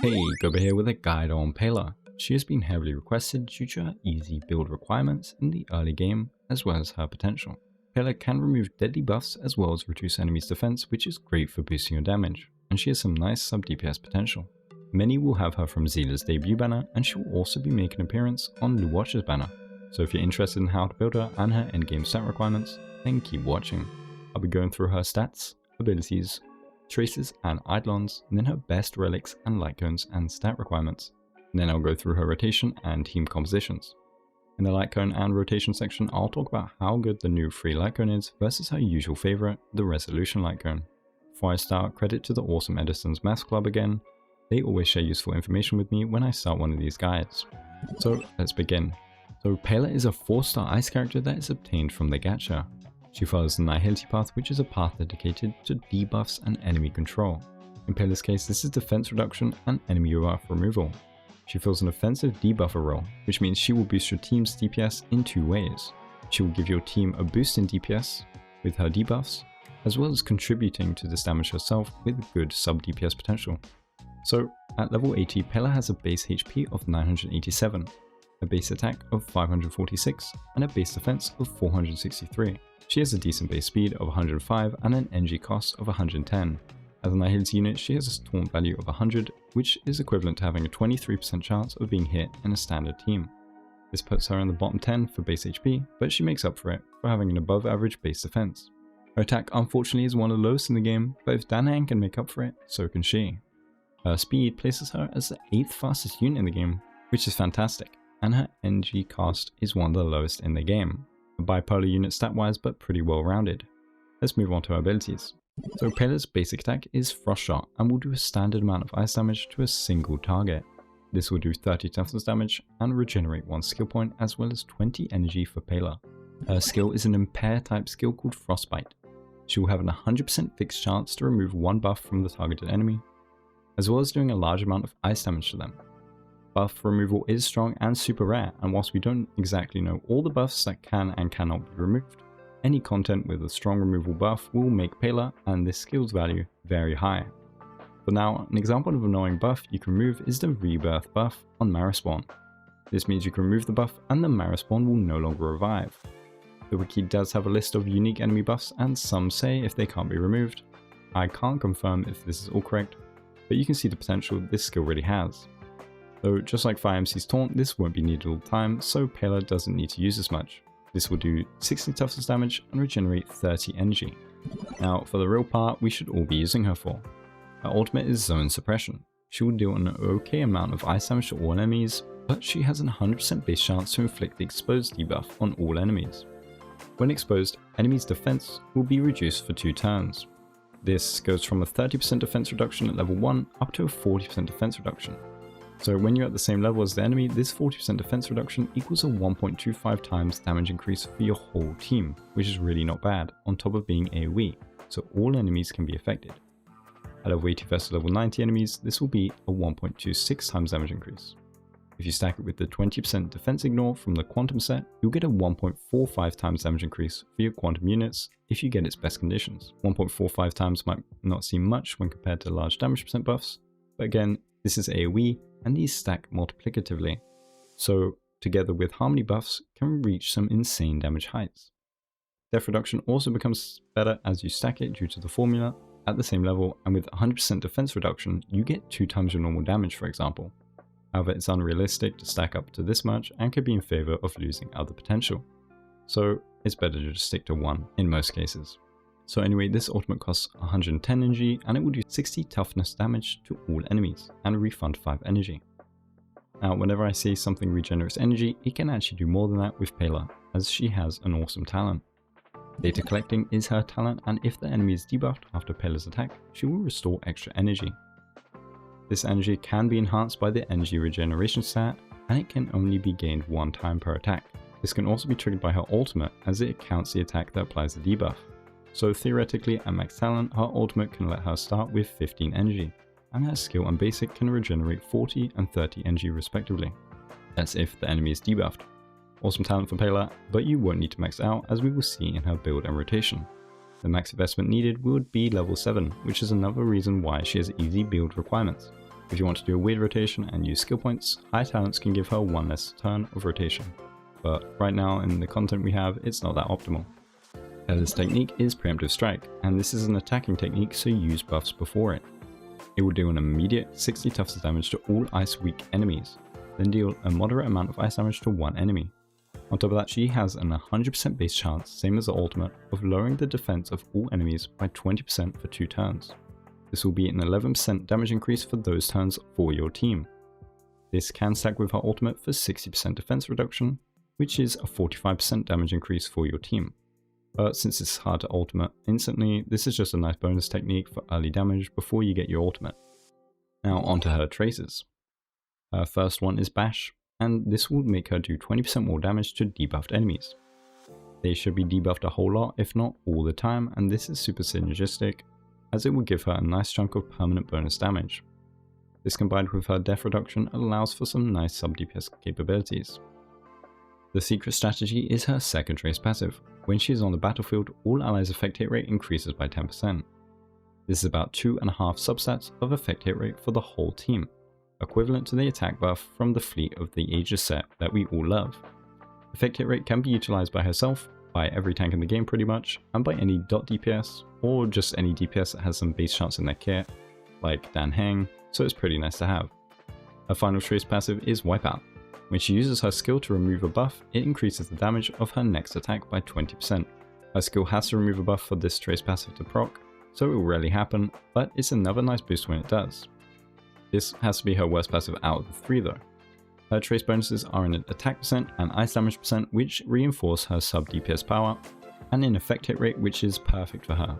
Hey, Guoba here with a guide on Pela. She has been heavily requested due to her easy build requirements in the early game as well as her potential. Pela can remove deadly buffs as well as reduce enemies' defense, which is great for boosting your damage, and she has some nice sub DPS potential. Many will have her from Zila's debut banner, and she will also be making an appearance on Luocha's banner. So if you're interested in how to build her and her endgame stat requirements, then keep watching. I'll be going through her stats, abilities, traces and Eidolons, and then her best relics and light cones and stat requirements. And then I'll go through her rotation and team compositions. In the light cone and rotation section, I'll talk about how good the new free light cone is versus her usual favorite, the resolution light cone. Before I start, credit to the awesome Edison's Maths Club again. They always share useful information with me when I start one of these guides. So let's begin. So Pela is a 4-star ice character that is obtained from the gacha. She follows the Nihility path, which is a path dedicated to debuffs and enemy control. In Pela's case, this is defense reduction and enemy buff removal. She fills an offensive debuffer role, which means she will boost your team's DPS in 2 ways. She will give your team a boost in DPS with her debuffs, as well as contributing to this damage herself with good sub DPS potential. So at level 80, Pela has a base HP of 987, a base attack of 546, and a base defense of 463. She has a decent base speed of 105 and an NG cost of 110. As a Nihility unit, she has a taunt value of 100, which is equivalent to having a 23% chance of being hit in a standard team. This puts her in the bottom 10 for base HP, but she makes up for it for having an above average base defense. Her attack unfortunately is one of the lowest in the game, but if Danang can make up for it, so can she. Her speed places her as the 8th fastest unit in the game, which is fantastic, and her NG cost is one of the lowest in the game. A bipolar unit stat-wise, but pretty well rounded. Let's move on to her abilities. So Pela's basic attack is Frost Shot and will do a standard amount of ice damage to a single target. This will do 30 toughness damage and regenerate 1 skill point as well as 20 energy for Pela. Her skill is an impair type skill called Frostbite. She will have an 100% fixed chance to remove 1 buff from the targeted enemy, as well as doing a large amount of ice damage to them. Buff removal is strong and super rare, and whilst we don't exactly know all the buffs that can and cannot be removed, any content with a strong removal buff will make Pela and this skill's value very high. For now, an example of an annoying buff you can remove is the Rebirth buff on Marispawn. This means you can remove the buff and the Marispawn will no longer revive. The wiki does have a list of unique enemy buffs and some say if they can't be removed. I can't confirm if this is all correct, but you can see the potential this skill really has. Though just like Fire MC's Taunt, this won't be needed all the time, so Pela doesn't need to use as much. This will do 60 toughness damage and regenerate 30 energy. Now for the real part we should all be using her for. Her ultimate is Zone Suppression. She will deal an okay amount of ice damage to all enemies, but she has an 100% base chance to inflict the exposed debuff on all enemies. When exposed, enemies' defense will be reduced for 2 turns. This goes from a 30% defense reduction at level 1 up to a 40% defense reduction. So when you're at the same level as the enemy, this 40% defense reduction equals a 1.25 times damage increase for your whole team, which is really not bad, on top of being AoE, so all enemies can be affected. At level 80 versus level 90 enemies, this will be a 1.26 times damage increase. If you stack it with the 20% defense ignore from the quantum set, you'll get a 1.45 times damage increase for your quantum units if you get its best conditions. 1.45 times might not seem much when compared to large damage percent buffs, but again, this is AoE and these stack multiplicatively, so together with harmony buffs can reach some insane damage heights. Death reduction also becomes better as you stack it due to the formula at the same level, and with 100% defense reduction you get 2 times your normal damage, for example. However, it's unrealistic to stack up to this much and could be in favor of losing other potential, so it's better to just stick to 1 in most cases. So anyway, this ultimate costs 110 energy and it will do 60 toughness damage to all enemies and refund 5 energy. Now whenever I see something regenerates energy, it can actually do more than that with Pela, as she has an awesome talent. Data collecting is her talent, and if the enemy is debuffed after Pela's attack, she will restore extra energy. This energy can be enhanced by the energy regeneration stat, and it can only be gained 1 time per attack. This can also be triggered by her ultimate, as it counts the attack that applies the debuff. So theoretically at max talent, her ultimate can let her start with 15 energy, and her skill and basic can regenerate 40 and 30 energy respectively. That's if the enemy is debuffed. Awesome talent for Pela, but you won't need to max out, as we will see in her build and rotation. The max investment needed would be level 7, which is another reason why she has easy build requirements. If you want to do a weird rotation and use skill points, high talents can give her one less turn of rotation. But right now in the content we have, it's not that optimal. Pela's technique is Preemptive Strike, and this is an attacking technique, so use buffs before it. It will do an immediate 60 toughness damage to all ice weak enemies, then deal a moderate amount of ice damage to one enemy. On top of that, she has an 100% base chance, same as the ultimate, of lowering the defense of all enemies by 20% for 2 turns. This will be an 11% damage increase for those turns for your team. This can stack with her ultimate for 60% defense reduction, which is a 45% damage increase for your team. But since it's hard to ultimate instantly, this is just a nice bonus technique for early damage before you get your ultimate. Now onto her traces. Her first one is Bash, and this will make her do 20% more damage to debuffed enemies. They should be debuffed a whole lot, if not all the time, and this is super synergistic, as it will give her a nice chunk of permanent bonus damage. This combined with her death reduction allows for some nice sub DPS capabilities. The secret strategy is her second trace passive. When she is on the battlefield, all allies' effect hit rate increases by 10%. This is about 2.5 substats of effect hit rate for the whole team, equivalent to the attack buff from the fleet of the Aegis set that we all love. Effect hit rate can be utilized by herself, by every tank in the game pretty much, and by any .DPS, or just any DPS that has some base chance in their kit, like Dan Heng, so it's pretty nice to have. Her final trace passive is Wipeout. When she uses her skill to remove a buff, it increases the damage of her next attack by 20%. Her skill has to remove a buff for this trace passive to proc, so it will rarely happen, but it's another nice boost when it does. This has to be her worst passive out of the 3 though. Her trace bonuses are in attack percent and ice damage percent, which reinforce her sub DPS power, and in effect hit rate, which is perfect for her.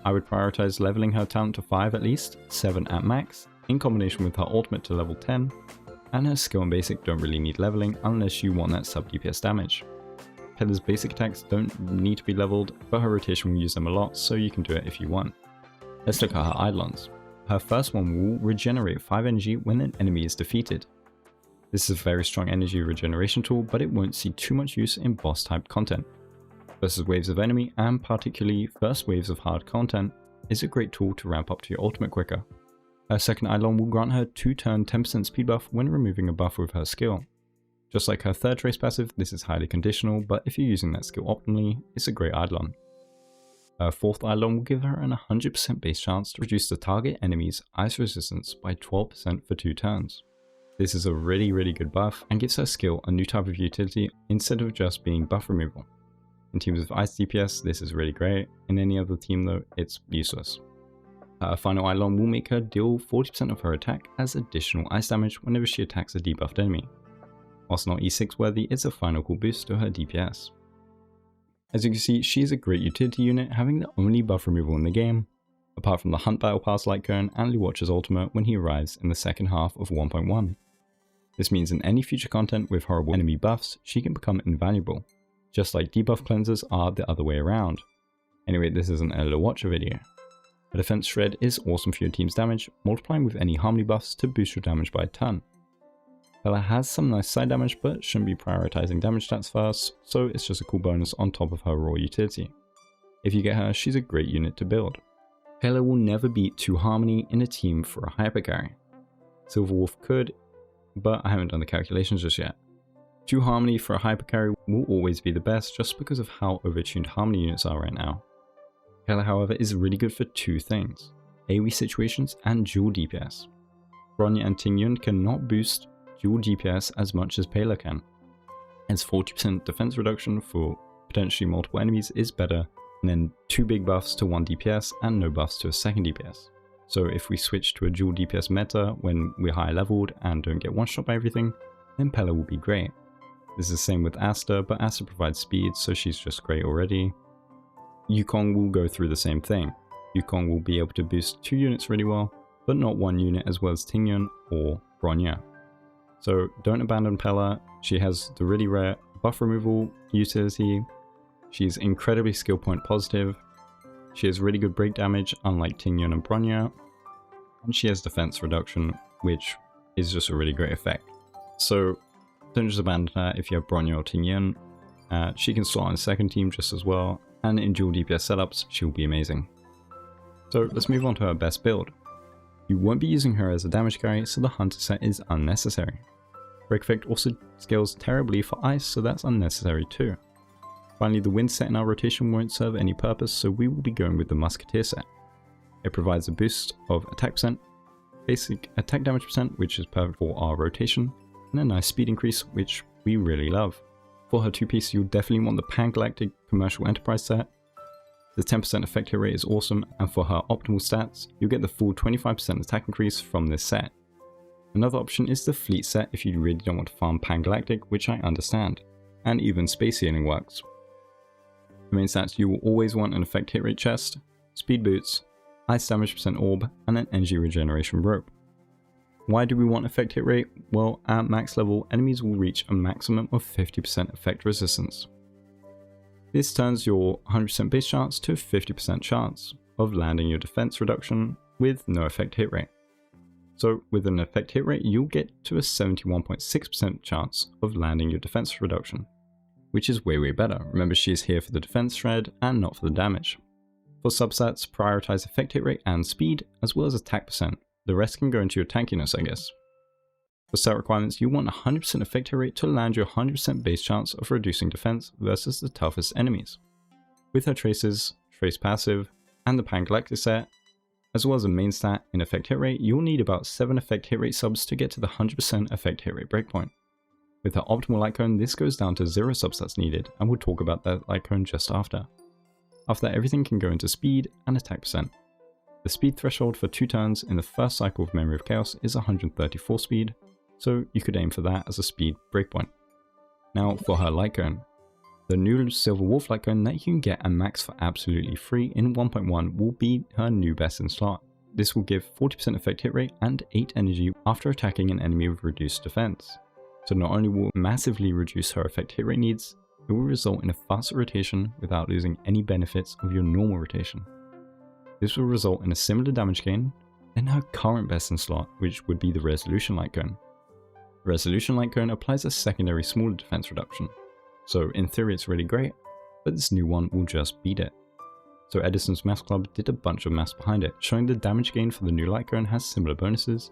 I would prioritize leveling her talent to 5 at least, 7 at max, in combination with her ultimate to level 10, and her skill and basic don't really need leveling unless you want that sub DPS damage. Pela's basic attacks don't need to be leveled, but her rotation will use them a lot, so you can do it if you want. Let's look at her Eidolons. Her first one will regenerate 5 energy when an enemy is defeated. This is a very strong energy regeneration tool, but it won't see too much use in boss type content. Versus waves of enemy, and particularly first waves of hard content, is a great tool to ramp up to your ultimate quicker. Her second Eidolon will grant her 2-turn 10% speed buff when removing a buff with her skill. Just like her third trace passive, this is highly conditional, but if you're using that skill optimally, it's a great Eidolon. Her fourth Eidolon will give her an 100% base chance to reduce the target enemy's ice resistance by 12% for 2 turns. This is a really good buff and gives her skill a new type of utility instead of just being buff removal. In teams with ice DPS, this is really great. In any other team though, it's useless. Her final Eidolon will make her deal 40% of her attack as additional ice damage whenever she attacks a debuffed enemy. Whilst not E6 worthy, it's a final cool boost to her DPS. As you can see, she is a great utility unit, having the only buff removal in the game, apart from the Hunt Battle Pass Light Cone and Luocha's ultimate when he arrives in the second half of 1.1. This means in any future content with horrible enemy buffs, she can become invaluable, just like debuff cleansers are the other way around. Anyway, this isn't a Luocha video. A defense shred is awesome for your team's damage, multiplying with any harmony buffs to boost your damage by a ton. Pela has some nice side damage, but shouldn't be prioritizing damage stats first, so it's just a cool bonus on top of her raw utility. If you get her, she's a great unit to build. Pela will never beat 2 harmony in a team for a hyper carry. Silverwolf could, but I haven't done the calculations just yet. 2 harmony for a hyper carry will always be the best just because of how overtuned harmony units are right now. Pela, however, is really good for 2 things: AoE situations and dual DPS. Bronya and Tingyun cannot boost dual DPS as much as Pela can, as 40% defense reduction for potentially multiple enemies is better than 2 big buffs to 1 DPS and no buffs to a second DPS. So if we switch to a dual DPS meta when we're high leveled and don't get one-shot by everything, then Pela will be great. This is the same with Asta, but Asta provides speed, so she's just great already. Yukong will go through the same thing. Yukong will be able to boost 2 units really well, but not 1 unit as well as Tingyun or Bronya. So don't abandon Pela. She has the really rare buff removal utility. She's incredibly skill point positive. She has really good break damage unlike Tingyun and Bronya. And she has defense reduction, which is just a really great effect. So don't just abandon her if you have Bronya or Tingyun. She can slot on second team just as well, and in dual DPS setups she'll be amazing. So let's move on to her best build. You won't be using her as a damage carry, so the Hunter set is unnecessary. Break Effect also scales terribly for ice, so that's unnecessary too. Finally, the Wind set in our rotation won't serve any purpose, so we will be going with the Musketeer set. It provides a boost of attack percent, basic attack damage percent, which is perfect for our rotation, and a nice speed increase, which we really love. For her 2-piece, you'll definitely want the Pan-Galactic Commercial Enterprise set. The 10% effect hit rate is awesome, and for her optimal stats, you'll get the full 25% attack increase from this set. Another option is the Fleet set if you really don't want to farm Pan-Galactic, which I understand, and even Space Healing works. The main stats you will always want an effect hit rate chest, speed boots, ice damage percent orb, and an energy regeneration rope. Why do we want effect hit rate? Well, at max level, enemies will reach a maximum of 50% effect resistance. This turns your 100% base chance to 50% chance of landing your defense reduction with no effect hit rate. So with an effect hit rate, you'll get to a 71.6% chance of landing your defense reduction, which is way better. Remember, she is here for the defense shred and not for the damage. For substats, prioritize effect hit rate and speed, as well as attack percent. The rest can go into your tankiness, I guess. For stat requirements, you want 100% effect hit rate to land your 100% base chance of reducing defense versus the toughest enemies. With her traces, trace passive, and the Pan-Galactic set, as well as a main stat in effect hit rate, you'll need about 7 effect hit rate subs to get to the 100% effect hit rate breakpoint. With her optimal light cone, this goes down to 0 substats needed, and we'll talk about that light cone just after. After that, everything can go into speed and attack percent. The speed threshold for 2 turns in the first cycle of Memory of Chaos is 134 speed, so you could aim for that as a speed breakpoint. Now for her light cone. The new Silver Wolf light cone that you can get and max for absolutely free in 1.1 will be her new best in slot. This will give 40% effect hit rate and 8 energy after attacking an enemy with reduced defense. So not only will it massively reduce her effect hit rate needs, it will result in a faster rotation without losing any benefits of your normal rotation. This will result in a similar damage gain than her current best in slot, which would be the Resolution light cone. Resolution light cone applies a secondary smaller defense reduction, so in theory it's really great, but this new one will just beat it. So Edison's Mass Club did a bunch of maths behind it, showing the damage gain for the new light cone has similar bonuses,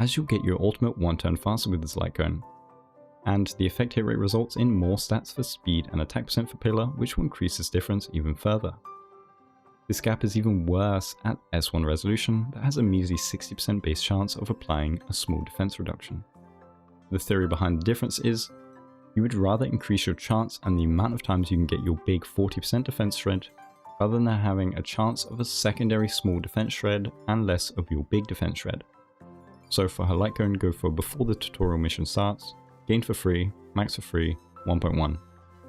as you'll get your ultimate 1 turn faster with this light cone. And the effect hit rate results in more stats for speed and attack percent for Pela, which will increase this difference even further. This gap is even worse at S1 Resolution that has a measly 60% base chance of applying a small defense reduction. The theory behind the difference is, you would rather increase your chance and the amount of times you can get your big 40% defense shred, rather than having a chance of a secondary small defense shred and less of your big defense shred. So for her light cone, go for before the tutorial mission starts, gain for free, max for free, 1.1.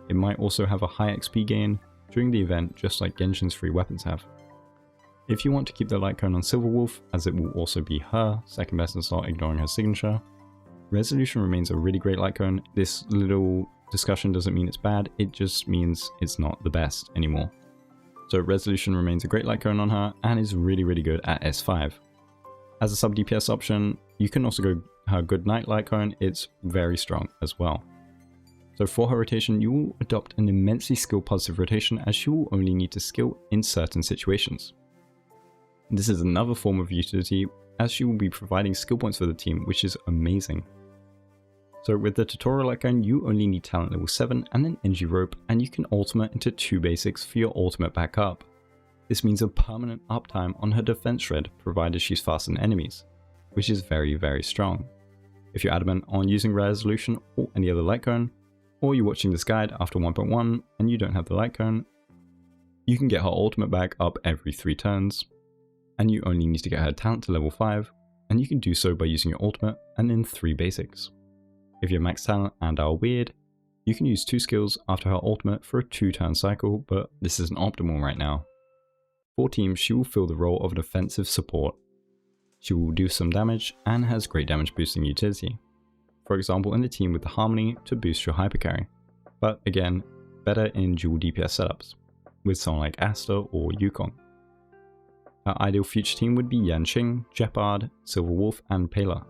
It might also have a high XP gain during the event, just like Genshin's free weapons have. If you want to keep the light cone on Silver Wolf, as it will also be her second best in slot ignoring her signature, Resolution remains a really great light cone. This little discussion doesn't mean it's bad, it just means it's not the best anymore. So Resolution remains a great light cone on her and is really good at S5. As a sub DPS option, you can also go her Good Night light cone, it's very strong as well. So for her rotation, you will adopt an immensely skill positive rotation as you will only need to skill in certain situations. This is another form of utility as she will be providing skill points for the team, which is amazing. So with the tutorial light cone, you only need talent level 7 and an energy rope, and you can ultimate into 2 basics for your ultimate back up. This means a permanent uptime on her defense shred provided she's faster than enemies, which is very strong. If you're adamant on using Resolution or any other light cone, or you're watching this guide after 1.1 and you don't have the light cone, you can get her ultimate back up every 3 turns, and you only need to get her talent to level 5, and you can do so by using your ultimate and then 3 basics. If you're max talent and are weird, you can use 2 skills after her ultimate for a 2-turn cycle, but this isn't optimal right now. For teams, she will fill the role of an offensive support. She will do some damage and has great damage boosting utility. For example, in the team with the Harmony to boost your hypercarry, but again, better in dual DPS setups, with someone like Asta or Yukong. Our ideal future team would be Yanqing, Jeopard, Silver Wolf, and Pela.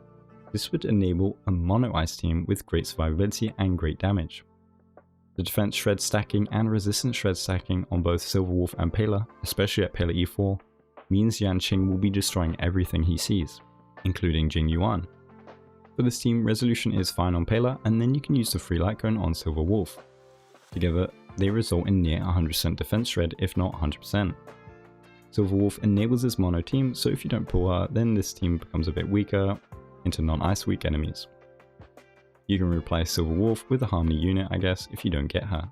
This would enable a mono ice team with great survivability and great damage. The defense shred stacking and resistance shred stacking on both Silver Wolf and Pela, especially at Pela E4, means Yanqing will be destroying everything he sees, including Jing Yuan. For this team, resolution is fine on Pela, and then you can use the free light cone on Silver Wolf. Together, they result in near 100% defense shred, if not 100%. Silver Wolf enables this mono team, so if you don't pull her, then this team becomes a bit weaker into non-ice weak enemies. You can replace Silver Wolf with a Harmony unit, I guess, if you don't get her.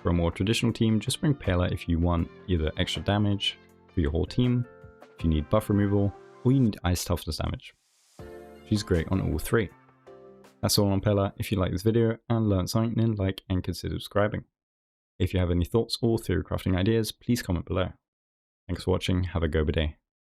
For a more traditional team, just bring Pela if you want either extra damage for your whole team, if you need buff removal, or you need ice toughness damage. She's great on all three. That's all on Pela. If you like this video and learned something, then like and consider subscribing. If you have any thoughts or theory crafting ideas, please comment below. Thanks for watching, have a Guoba day.